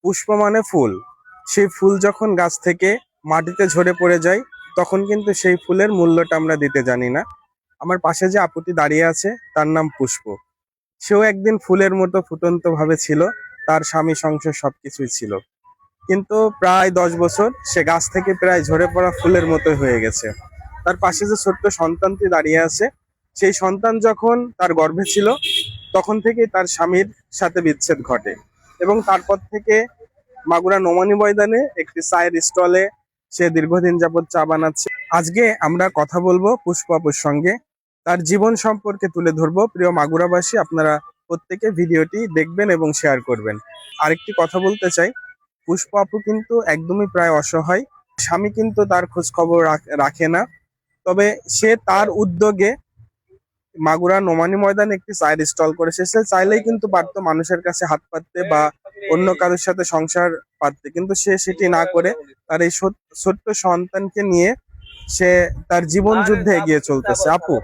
পুষ্প মানে ফুল। সেই ফুল যখন গাছ থেকে মাটিতে ঝরে পড়ে যায়, তখন কিন্তু সেই ফুলের মূল্যটা আমরা দিতে জানি না। আমার পাশে যে আপুটি দাঁড়িয়ে আছে, তার নাম পুষ্প। সেও একদিন ফুলের মতো ফুটন্ত ভাবে ছিল, তার স্বামী সংসার সবকিছুই ছিল। কিন্তু প্রায় 10 বছর সে গাছ থেকে প্রায় ঝরে পড়া ফুলের মতো হয়ে গেছে। তার পাশে যে ছোট্ট সন্তানটি দাঁড়িয়ে আছে, সেই সন্তান যখন তার গর্ভে ছিল, তখন থেকেই তার স্বামীর সাথে বিচ্ছেদ ঘটে। এবং তারপর থেকে মাগুরা নোমানী ময়দানে একটি চায়ের স্টলে সে দীর্ঘদিন যাবৎ চা বানাচ্ছে। আজকে আমরা কথা বলবো পুষ্প আপুর সঙ্গে, তার জীবন সম্পর্কে তুলে ধরবো। প্রিয় মাগুরাবাসী, আপনারা প্রত্যেকে ভিডিওটি দেখবেন এবং শেয়ার করবেন। আরেকটি কথা বলতে চাই, পুষ্প আপু কিন্তু একদমই প্রায় অসহায়। স্বামী কিন্তু তার খোঁজ খবর রাখে না। তবে সে তার উদ্যোগে মাগুরা নোমানী ময়দানে একটি চায়ের স্টল করেছে। সে চাইলেই কিন্তু পারতো মানুষের কাছে হাত পাততে বা অন্য কারোর সাথে সংসার পাততে, কিন্তু সে সেটি না করে তার এই ছোট্ট সন্তানকে নিয়ে সে তার জীবন যুদ্ধে এগিয়ে চলতেছে। আপু,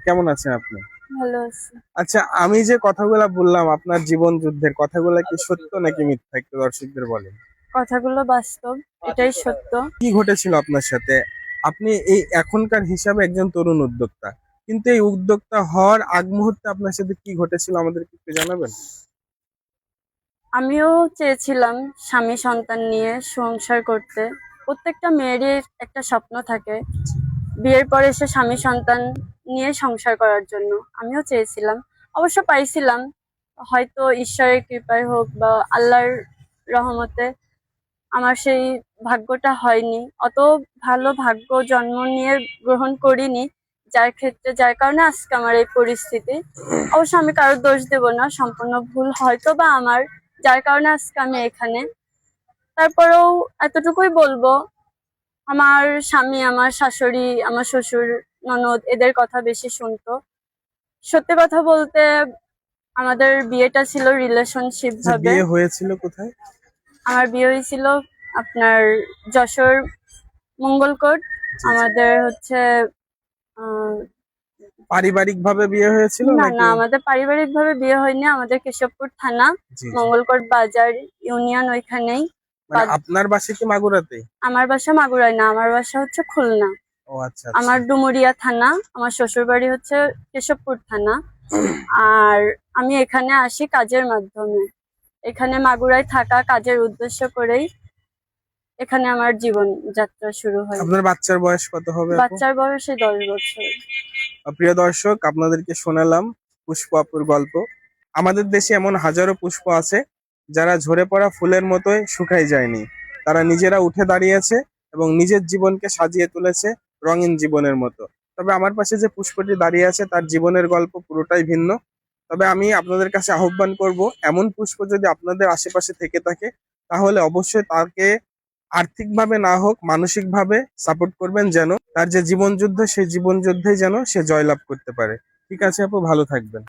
কেমন আছেন আপনি? ভালো আছি। আচ্ছা, আমি যে কথাগুলা বললাম আপনার জীবন যুদ্ধের কথাগুলা কি সত্য নাকি মিথ্যা, একটু দর্শকদের বলেন। কথাগুলো বাস্তব, এটাই সত্য। কি ঘটেছিল আপনার সাথে? আপনি এই এখনকার হিসাবে একজন তরুণ উদ্যোক্তা, কিন্তু এই উদ্যোক্তা হওয়ার আগ মুহূর্তে আপনার সাথে কি ঘটেছিল আমাদেরকে একটু জানাবেন? আমিও চেয়েছিলাম স্বামী সন্তান নিয়ে সংসার করতে। প্রত্যেকটা মেয়েরই একটা স্বপ্ন থাকে বিয়ের পরে সে স্বামী সন্তান নিয়ে সংসার করার জন্য। আমিও চেয়েছিলাম, অবশ্য পাইছিলাম। হয়তো ঈশ্বরের কৃপায় হোক বা আল্লাহর রহমতে আমার সেই ভাগ্যটা হয়নি। অত ভালো ভাগ্য জন্ম নিয়ে গ্রহণ করিনি, যার কারণে আজকে আমার এই পরিস্থিতি। অবশ্য আমি কারোর দোষ দেব না, সম্পূর্ণ ভুল হয়তো বা আমার, যার কারণে আজকে আমি এখানে। তারপরেও এতটুকুই বলবো, আমার স্বামী, আমার শাশুড়ি, আমার শ্বশুর, ননদ এদের কথা বেশি শুনতো। সত্যি কথা বলতে আমাদের বিয়েটা ছিল রিলেশনশিপ যে ভাবে। বিয়ে হয়েছিল কোথায়? আমার বিয়ে হয়েছিল আপনার যশোর মঙ্গলকোট। জি, জি। আমাদের হচ্ছে আহ, পারিবারিক ভাবে বিয়ে হয়েছিল না না, নাকি? আমাদের পারিবারিক ভাবে বিয়ে হয়নি। আমাদের কেশবপুর থানা, জি, জি। মঙ্গলকোট বাজার ইউনিয়ন, ওইখানেই। মানে আপনার বাসা কি মাগুরাতে? আমার বাসা মাগুরায় না, আমার বাসা হচ্ছে খুলনা। ও আচ্ছা, আচ্ছা। আমার ডুমুরিয়া থানা, আমার শ্বশুর বাড়ি হচ্ছে কেশবপুর থানা। আর আমি এখানে আসি কাজের মাধ্যমে। এখানে মাগুরায় থাকা কাজের উদ্দেশ্য করেই এখানে আমার জীবন যাত্রা শুরু হয়। আপনার বাচ্চার বয়স কত হবে আপু? বাচ্চার বয়স 10 বছর। প্রিয় দর্শক, আপনাদেরকে শোনালাম পুষ্প আপুর গল্প। আমাদের দেশে এমন হাজারো পুষ্প আছে যারা ঝরে পড়া ফুলের মতোই শুকাই যায়নি। তারা নিজেরা উঠে দাঁড়িয়েছে এবং নিজের জীবনকে সাজিয়ে তুলেছে রঙিন জীবনের মতো। তবে আমার পাশে যে পুষ্পটি দাঁড়িয়ে আছে, তার জীবনের গল্প পুরোটাই ভিন্ন। তবে আমি আপনাদের কাছে আহ্বান করব, এমন পুষ্প যদি আপনাদের আশেপাশে থেকে থাকে, তাহলে অবশ্যই তাকে আর্থিকভাবে না হোক মানসিকভাবে সাপোর্ট করবেন, যেন তার যে জীবন যুদ্ধ, সেই জীবন যুদ্ধে যেন সে জয়লাভ করতে পারে। ঠিক আছে আপু, ভালো থাকবেন।